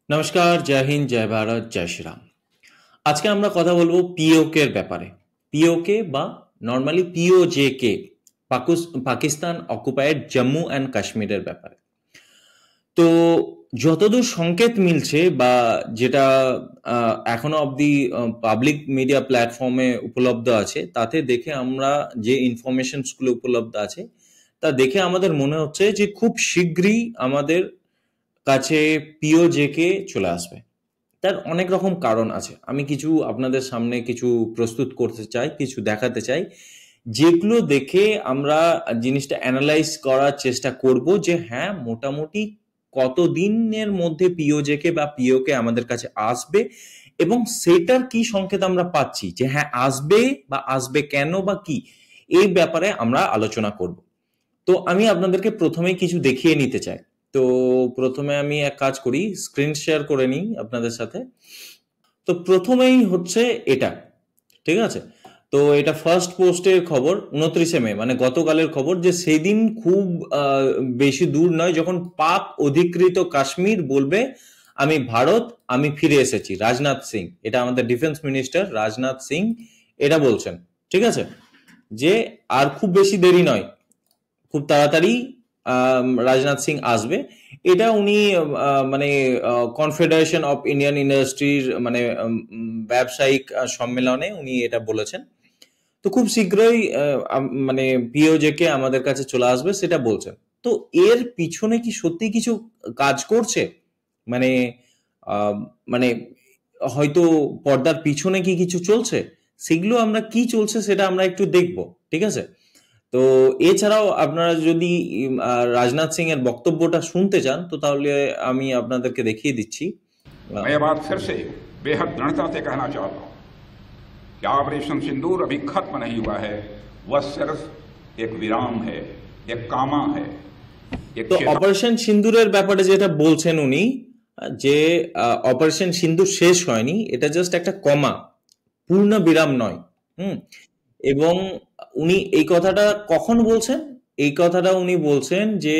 নমস্কার, জয় হিন্দ, জয় ভারত, জয় শ্রীরাম। আজকে আমরা কথা বলবো পিওকে এর ব্যাপারে। পিওকে বা normally POJK, Pakistan occupied Jammu and কাশ্মীরের ব্যাপারে। তো যতদূর সংকেত মিলছে বা যেটা এখনো অবধি পাবলিক মিডিয়া প্ল্যাটফর্মে উপলব্ধ আছে, তাতে দেখে আমরা যে ইনফরমেশনসগুলো উপলব্ধ আছে তা দেখে আমাদের মনে হচ্ছে যে খুব শীঘ্রই আমাদের কাছে পিওজেকে চলে আসবে। তার অনেক রকম কারণ আছে। আমি কিছু আপনাদের সামনে কিছু প্রস্তুত করতে চাই, কিছু দেখাতে চাই, যেগুলো দেখে আমরা জিনিসটা অ্যানালাইজ করার চেষ্টা করব যে হ্যাঁ, মোটামুটি কতদিনের মধ্যে পিওজেকে বা পিওকে আমাদের কাছে আসবে এবং সেটার কি সংকেত আমরা পাচ্ছি যে হ্যাঁ আসবে বা আসবে কেন বা কি, এই ব্যাপারে আমরা আলোচনা করব। তো আমি আপনাদেরকে প্রথমেই কিছু দেখিয়ে নিতে চাই। তো প্রথমে আমি এক কাজ করি, স্ক্রিন শেয়ার করে নিই আপনাদের সাথে। তো প্রথমেই হচ্ছে এটা, ঠিক আছে? তো এটা ফার্স্ট পোস্টের খবর 29শে মে, মানে গতকালের খবর, যে সেই দিন খুব বেশি দূর নয় যখন পাক অধিকৃত কাশ্মীর বলবে আমি ভারত, আমি ফিরে এসেছি। রাজনাথ সিং, এটা আমাদের ডিফেন্স মিনিস্টার রাজনাথ সিং এটা বলছেন, ঠিক আছে? যে আর খুব বেশি দেরি নয়, খুব তাড়াতাড়ি রাজনাথ সিং আসবে। এটা উনি মানে কনফেডারেশন অফ ইন্ডিয়ান ইন্ডাস্ট্রির মানে ব্যবসায়িক সম্মেলনে উনি এটা বলেছেন। তো খুব শীঘ্রই মানে পিওজেকে আমাদের কাছে চলে আসবে সেটা বলছেন। তো এর পিছনে কি সত্যি কিছু কাজ করছে? মানে আহ, মানে হয়তো পর্দার পিছনে কি কিছু চলছে, সেগুলো আমরা কি চলছে সেটা আমরা একটু দেখব, ঠিক আছে? তো এছাড়াও আপনারা যদি রাজনাথ সিং এর বক্তব্যটা শুনতে চান তো তাহলে আমি আপনাদেরকে দেখিয়ে দিচ্ছি। मैं ये बात फिर से बेहद दृढ़ता से कहना चाहता हूं कि ऑपरेशन सिंदूर अभी खत्म नहीं हुआ है। वह सिर्फ एक विराम है, एक कामा है, एक তো অপারেশন সিন্দুরের ব্যাপারে যেটা বলছেন উনি, যে অপারেশন সিন্দুর শেষ হয়নি, এটা জাস্ট একটা কমা, পূর্ণ বিরাম নয়। হুম। এবং উনি এই কথাটা কখন বলছেন? এই কথাটা উনি বলছেন যে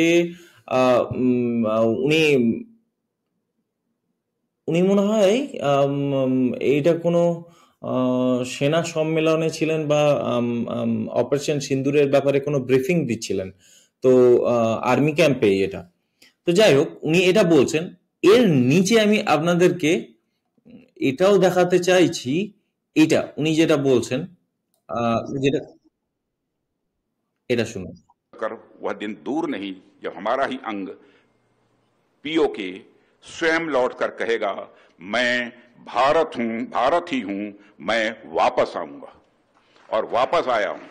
উনি উনি মনে হয় এইটা কোনো সেনা সম্মেলনে ছিলেন বা অপারেশন সিন্দুরের ব্যাপারে কোনো ব্রিফিং দিচ্ছিলেন। তো আর্মি ক্যাম্পে এটা। তো যাই হোক, উনি এটা বলছেন। এর নিচে আমি আপনাদেরকে এটাও দেখাতে চাইছি, এটা উনি যেটা বলছেন, যেটা, এটা শুনুন। कर वह दिन दूर नहीं जब हमारा ही अंग पीओके स्वयं लौटकर कहेगा मैं भारत हूं, भारत ही हूं, मैं वापस आऊंगा और वापस आया हूं।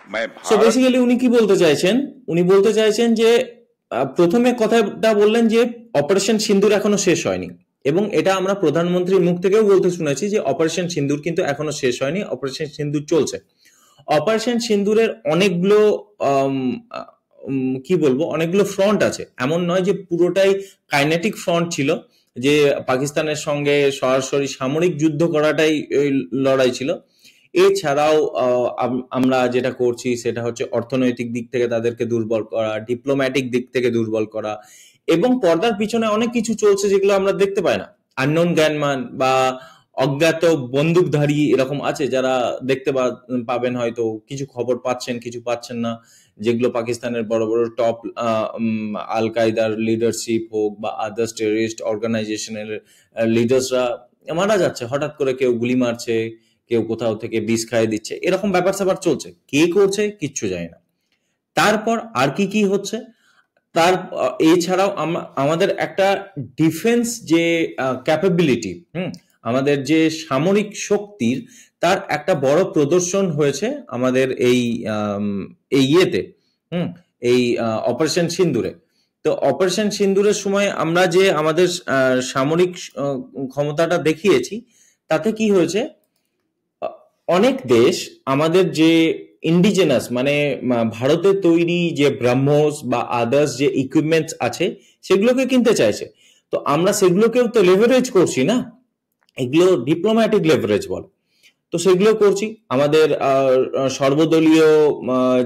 मैं সো भारत বেসিক্যালি উনি কি বলতে চাইছেন? উনি বলতে চাইছেন যে প্রথমে কথাটা বললেন যে অপারেশন সিন্দুর এখনো শেষ হয়নি, এবং এটা আমরা প্রধানমন্ত্রীর মুখ থেকেও বলতে শুনেছি যে অপারেশন সিন্দুর কিন্তু এখনো শেষ হয়নি, অপারেশন সিন্দুর চলছে। অপারেশন সিন্দুরের অনেকগুলো কি বলবো, অনেকগুলো ফ্রন্ট আছে। এমন নয় যে পুরোটাই কাইনেটিক ফ্রন্ট ছিল, যে পাকিস্তানের সঙ্গে সরাসরি সামরিক যুদ্ধ করাটাই ওই লড়াই ছিল। এছাড়াও আমরা যেটা করছি সেটা হচ্ছে অর্থনৈতিক দিক থেকে তাদেরকে দুর্বল করা, ডিপ্লোম্যাটিক দিক থেকে দুর্বল করা, এবং পর্দার পিছনে অনেক কিছু চলছে যেগুলো আমরা দেখতে পাই না। আননোন গ্যানম্যান বা অজ্ঞাত বন্দুকধারী এরকম আছে যারা দেখতে পাবেন, হয়তো কিছু খবর পাচ্ছেন, কিছু পাচ্ছেন না, যেগুলো পাকিস্তানের বড় বড় টপ আল কায়দার লিডারশিপ হোক বা আদার্স টেররিস্ট অর্গানাইজেশনের লিডার্সরা মারা যাচ্ছে। হঠাৎ করে কেউ গুলি মারছে, কেউ কোথাও থেকে বিষ খাইয়ে দিচ্ছে, এরকম ব্যাপার স্যাপার চলছে। কে করছে কিচ্ছু যায় না। তারপর আর কি কি হচ্ছে, তার এছাড়াও আমাদের একটা ডিফেন্স যে ক্যাপাবিলিটি, আমাদের যে সামরিক শক্তির, তার একটা বড় প্রদর্শন হয়েছে আমাদের এই ইয়েতে, এই অপারেশন সিন্দুরে। তো অপারেশন সিন্দুরের সময় আমরা যে আমাদের সামরিক ক্ষমতাটা দেখিয়েছি, তাতে কি হয়েছে, অনেক দেশ আমাদের যে ইন্ডিজেনাস মানে ভারতের তৈরি যে ব্রহ্মোস বা আদার্স যে ইকুইপমেন্টস আছে সেগুলোকে কিনতে চাইছে। তো আমরা সেগুলোকেও তো লেভারেজ করছি না, এগুলো ডিপ্লোম্যাটিক লেভারেজ বলে। তো সেগুলো করছি। আমাদের সর্বদলীয়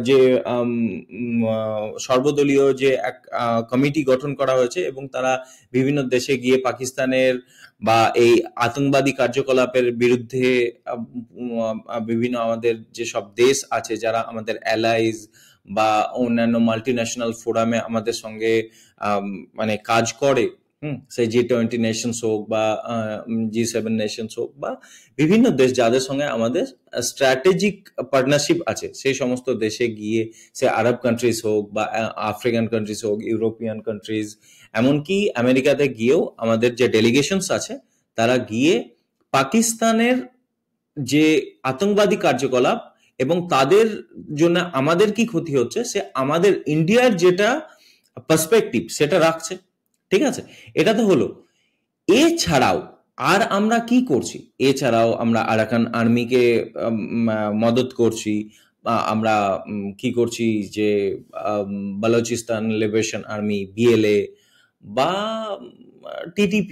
যে সর্বদলীয় যে এক কমিটি গঠন করা হয়েছে এবং তারা বিভিন্ন দেশে গিয়ে পাকিস্তানের বা এই আতঙ্কবাদী কার্যকলাপের বিরুদ্ধে বিভিন্ন আমাদের যেসব দেশ আছে যারা আমাদের অ্যালাইজ বা অন্যান্য মাল্টিন্যাশনাল ফোরামে আমাদের সঙ্গে মানে কাজ করে, সেই G20 নেশনস হোক বা G7 নেশনস হোক বা বিভিন্ন দেশ যাদের সঙ্গে আমাদের স্ট্র্যাটেজিক পার্টনারশিপ আছে, সেই সমস্ত দেশে গিয়ে সে আরব কান্ট্রিজ হোক বা আফ্রিকান কান্ট্রিজ হোক, ইউরোপিয়ান কান্ট্রিজ, এমনকি আমেরিকাতে গিয়েও আমাদের যে ডেলিগেশনস আছে তারা গিয়ে পাকিস্তানের যে আতঙ্কবাদী কার্যকলাপ এবং তাদের জন্য আমাদের কি ক্ষতি হচ্ছে সে আমাদের ইন্ডিয়ার যেটা পার্সপেক্টিভ সেটা রাখছে। ঠিক আছে, এটা তো হলো। এছাড়াও আর আমরা কি করছি? এছাড়াও আমরা আরাকান আর্মিকে মদত করছি, আমরা কি করছি যে বালুচিস্তান লিবারেশন আর্মি BLA বা TTP,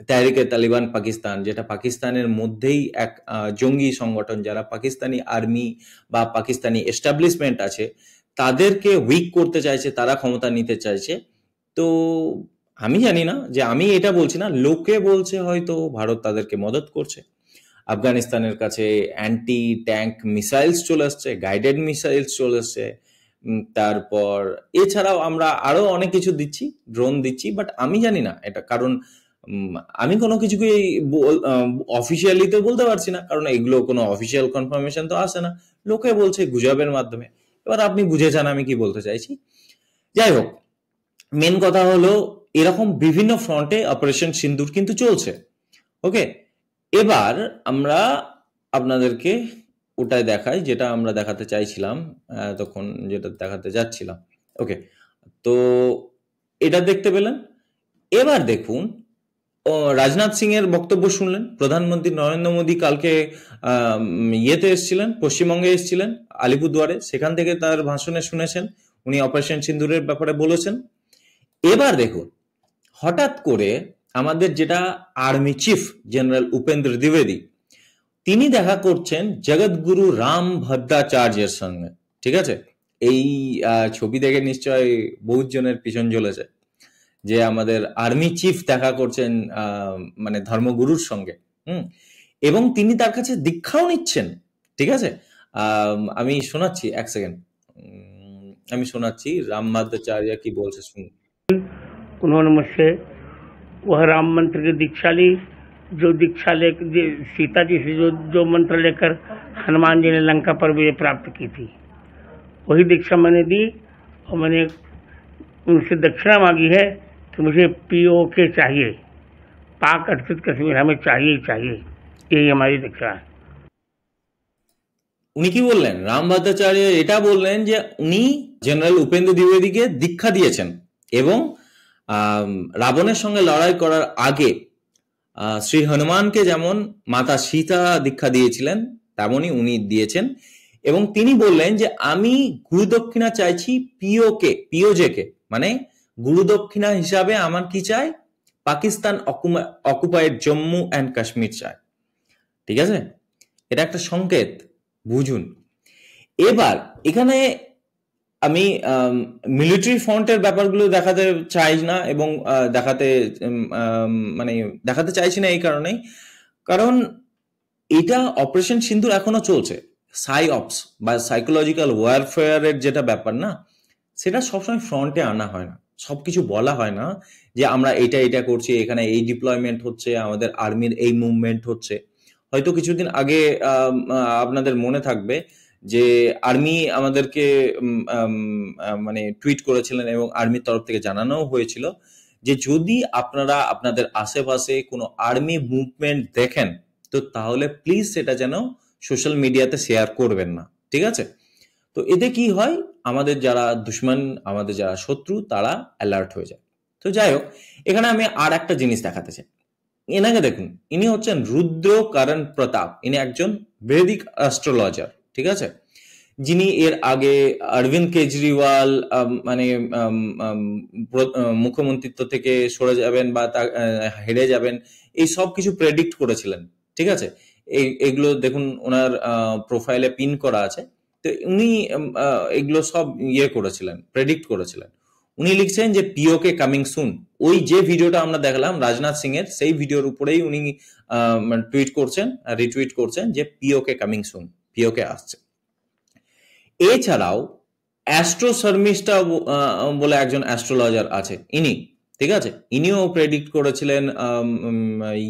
তাহরিকে তালিবান পাকিস্তান, যেটা পাকিস্তানের মধ্যেই এক জঙ্গি সংগঠন, যারা পাকিস্তানি আর্মি বা পাকিস্তানি এস্টাবলিশমেন্ট আছে তাদেরকে উইক করতে চাইছে, তারা ক্ষমতা নিতে চাইছে। তো আমি জানি না, যে আমি এটা বলছি না, লোকে বলছে হয়তো ভারত তাদেরকে মদত করছে। আফগানিস্তানের কাছে অ্যান্টি ট্যাঙ্ক মিসাইলস চলে আসছে, গাইডেড মিসাইলস চলে আসছে, তারপর এছাড়াও আমরা আরো অনেক কিছু দিচ্ছি, ড্রোন দিচ্ছি, বাট আমি জানি না এটা, কারণ আমি কোনো কিছুকে অফিসিয়ালি তো বলতে পারছি না, কারণ এগুলো কোনো অফিসিয়াল কনফার্মেশন তো আসে না, লোকে বলছে গুজবের মাধ্যমে। এবার আপনি বুঝে যান আমি কি বলতে চাইছি। যাই হোক, মেন কথা হলো এরকম বিভিন্ন ফ্রন্টে অপারেশন সিন্দুর কিন্তু চলছে। ওকে, এবার আমরা আপনাদেরকে ওটাই দেখাই যেটা আমরা দেখাতে চাইছিলাম তখন, যেটা দেখাতে যাচ্ছিলাম। ওকে, তো এটা দেখতে পেলেন। এবার দেখুন, রাজনাথ সিং এর বক্তব্য শুনলেন। প্রধানমন্ত্রী নরেন্দ্র মোদী কালকে ইয়েতে এসেছিলেন, পশ্চিমবঙ্গে এসেছিলেন, আলিপুরদুয়ারে, সেখান থেকে তার ভাষণে শুনেছেন, উনি অপারেশন সিন্দুরের ব্যাপারে বলেছেন। এবার দেখুন, হঠাৎ করে আমাদের যেটা আর্মি চিফ জেনারেল উপেন্দ্র দ্বিবেদী, তিনি দেখা করছেন জগৎগুরু রাম ভদ্রাচার্যের সঙ্গে। ঠিক আছে, এই ছবি দেখে নিশ্চয় বহুত জনের পিছন জ্বলেছে যে আমাদের আর্মি চিফ দেখা করছেন মানে ধর্মগুরুর সঙ্গে, এবং তিনি তার কাছে দীক্ষাও নিচ্ছেন। ঠিক আছে, আমি শোনাচ্ছি, এক সেকেন্ড আমি শোনাচ্ছি রাম ভদ্রাচার্য কি বলছে, শুনুন। उन्होंने मुझसे वह राम मंत्र की दीक्षा ली, जो दीक्षा ले सीता जी से जो मंत्र लेकर हनुमान जी ने लंका पर विजय प्राप्त की थी, वही दीक्षा मैंने दी। और मैंने उनसे दक्षिणा मांगी है कि मुझे POK चाहिए, पाक अधिकृत कश्मीर हमें चाहिए ही चाहिए, यही हमारी दीक्षा है। উনি কি বললেন? রাম ভদ্রাচার্য এটা বললেন যে উনি জেনারেল উপেন্দ্র দ্বিবেদীকে দীক্ষা দিয়েছেন এবং রাবণের সঙ্গে লড়াই করার আগে শ্রী হনুমানকে যেমন মাতা সীতা দীক্ষা দিয়েছিলেন তেমনই উনি দিয়েছেন। এবং তিনি বললেন যে আমি গুরুদক্ষিণা চাইছি POJকে, মানে গুরুদক্ষিণা হিসাবে আমার কি চাই? পাকিস্তান অকুপায়েড জম্মু অ্যান্ড কাশ্মীর চাই। ঠিক আছে, এটা একটা সংকেত, বুঝুন। এবার এখানে আমি মিলিটারি ফ্রন্টের ব্যাপারগুলো দেখাতে চাই না, এবং দেখাতে চাইছি না এই কারণেই, কারণ এটা অপারেশন সিন্দুর এখনো চলছে। সাইঅপস বা সাইকোলজিক্যাল ওয়ারফেয়ারের যেটা ব্যাপার না, সেটা সবসময় ফ্রন্টে আনা হয় না, সবকিছু বলা হয় না যে আমরা এটা করছি, এখানে এই ডিপ্লয়মেন্ট হচ্ছে, আমাদের আর্মির এই মুভমেন্ট হচ্ছে। হয়তো কিছুদিন আগে আপনাদের মনে থাকবে যে আর্মি আমাদেরকে মানে টুইট করেছিলেন এবং আর্মির তরফ থেকে জানানো হয়েছিল যে যদি আপনারা আপনাদের আশেপাশে কোনো আর্মি মুভমেন্ট দেখেন তো তাহলে প্লিজ সেটা যেন সোশ্যাল মিডিয়াতে শেয়ার করবেন না। ঠিক আছে, তো এতে কি হয়, আমাদের যারা দুশ্মন, আমাদের যারা শত্রু, তারা অ্যালার্ট হয়ে যায়। তো যাই হোক, এখানে আমি আর একটা জিনিস দেখাতে চাই। এনাকে দেখুন, ইনি হচ্ছেন রুদ্র করণ প্রতাপ, ইনি একজন বৈদিক অ্যাস্ট্রোলজার। ঠিক আছে, যিনি এর আগে অরবিন্দ কেজরিওয়াল মানে মুখ্যমন্ত্রিত্ব থেকে সরে যাবেন বা হেরে যাবেন, এই সব কিছু প্রেডিক্ট করেছিলেন। ঠিক আছে, এগুলো দেখুন ওনার প্রোফাইলে পিন করা আছে। তো উনি এগুলো সব করেছিলেন, প্রেডিক্ট করেছিলেন। উনি লিখছেন যে পিওকে কামিং সুন। ওই যে ভিডিওটা আমরা দেখলাম রাজনাথ সিং এর, সেই ভিডিওর উপরেই উনি টুইট করছেন, রিটুইট করছেন যে পিওকে কামিং সুন, পিওকে আসছে। এছাড়াও অ্যাস্ট্রো শর্মিষ্ঠা বলে একজন অ্যাস্ট্রোলজার আছে, ঠিক আছে, ইনিও প্রেডিক্ট করেছিলেন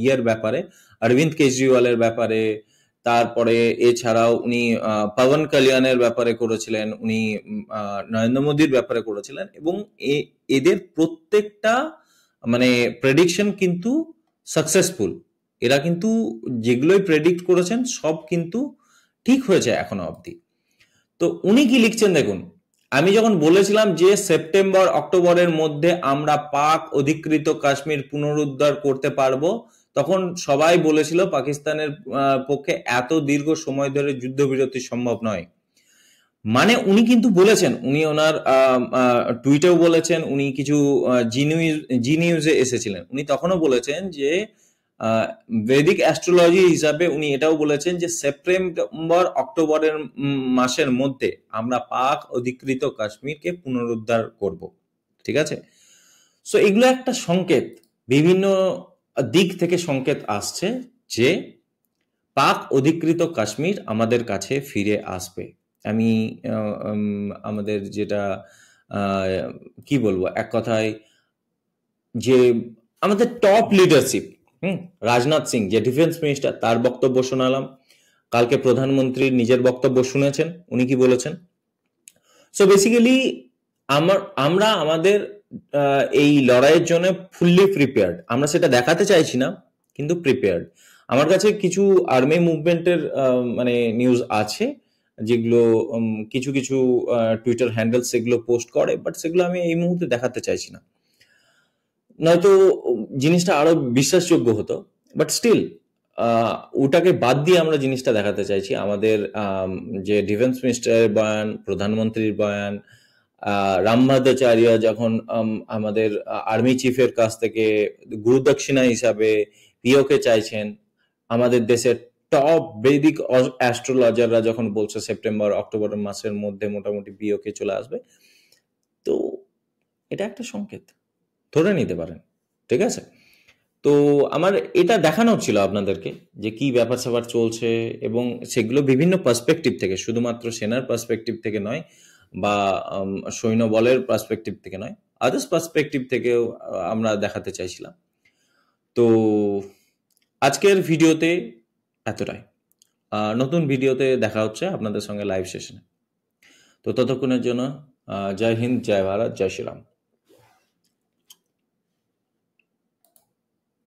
ইয়ের ব্যাপারে, অরবিন্দ কেজরিওয়ালের ব্যাপারে। তারপরে এছাড়াও উনি পবন কল্যাণের ব্যাপারে করেছিলেন, উনি নরেন্দ্র মোদীর ব্যাপারে করেছিলেন, এবং এদের প্রত্যেকটা মানে প্রেডিকশন কিন্তু সাকসেসফুল। এরা কিন্তু যেগুলোই প্রেডিক্ট করেছেন সব কিন্তু ঠিক হয়েছে এখনো অবধি। তো উনি কি লিখছেন দেখুন, আমি যখন বলেছিলাম যে সেপ্টেম্বর অক্টোবরের মধ্যে আমরা পাক অধিকৃত কাশ্মীর পুনরুদ্ধার করতে পারবো, তখন সবাই বলেছিল পাকিস্তানের পক্ষে এত দীর্ঘ সময় ধরে যুদ্ধবিরতি সম্ভব নয়। মানে উনি কিন্তু বলেছেন, উনি ওনার টুইটেও বলেছেন, উনি কিছু জি নিউজে এসেছিলেন, উনি তখনও বলেছেন যে বৈদিক অ্যাস্ট্রোলজি হিসাবে উনি এটাও বলেছেন যে সেপ্টেম্বর অক্টোবরের মাসের মধ্যে আমরা পাক অধিকৃত কাশ্মীরকে পুনরুদ্ধার করব, ঠিক আছে। সো এগুলো একটা সংকেত, বিভিন্ন দিক থেকে সংকেত আসছে যে পাক অধিকৃত কাশ্মীর আমাদের কাছে ফিরে আসবে। আমি আমাদের যেটা কি বলবো, এক কথায় যে আমাদের টপ লিডারশিপ, রাজনাথ সিং যে ডিফেন্স মিনিস্টার, তার বক্তব্য শোনালাম। কালকে প্রধানমন্ত্রীর নিজের বক্তব্য শুনেছেন, উনি কি বলেছেন। সো বেসিক্যালি আমরা আমাদের এই লড়াইয়ের জন্য ফুললি প্রিপেয়ার্ড। আমরা সেটা দেখাতে চাইছি না, কিন্তু প্রিপেয়ার্ড। আমার কাছে কিছু আর্মি মুভমেন্টের মানে নিউজ আছে, যেগুলো কিছু কিছু টুইটার হ্যান্ডেল সেগুলো পোস্ট করে, বাট সেগুলো আমি এই মুহূর্তে দেখাতে চাইছি না, নয়তো জিনিসটা আরো বিশ্বাসযোগ্য হতো। বাট স্টিল ওটাকে বাদ দিয়ে আমরা জিনিসটা দেখাতে চাইছি। আমাদের যে ডিফেন্স মিনিস্টারের বয়ান, প্রধানমন্ত্রীর বয়ান, রামভদ্রাচার্য যখন আমাদের আর্মি চিফের কাছ থেকে গুরুদক্ষিণা হিসাবে পিওকে চাইছেন, আমাদের দেশের টপ বৈদিক অ্যাস্ট্রোলজাররা যখন বলছে সেপ্টেম্বর অক্টোবর মাসের মধ্যে মোটামুটি পিওকে চলে আসবে, তো এটা একটা সংকেত ধরে নিতে পারেন, ঠিক আছে। তো আমার এটা দেখানো ছিল আপনাদেরকে যে কি ব্যাপার স্যাপার চলছে, এবং সেগুলো বিভিন্ন পার্সপেক্টিভ থেকে, শুধুমাত্র সেনার পার্সপেক্টিভ থেকে নয়, বা সৈন্য বলের পার্সপেক্টিভ থেকে নয়, আদার্স পার্সপেক্টিভ থেকেও আমরা দেখাতে চাইছিলাম। তো আজকের ভিডিওতে এতটাই। নতুন ভিডিওতে দেখা হচ্ছে আপনাদের সঙ্গে লাইভ সেশনে। তো ততক্ষণের জন্য জয় হিন্দ, জয় ভারত, জয় শ্রীরাম।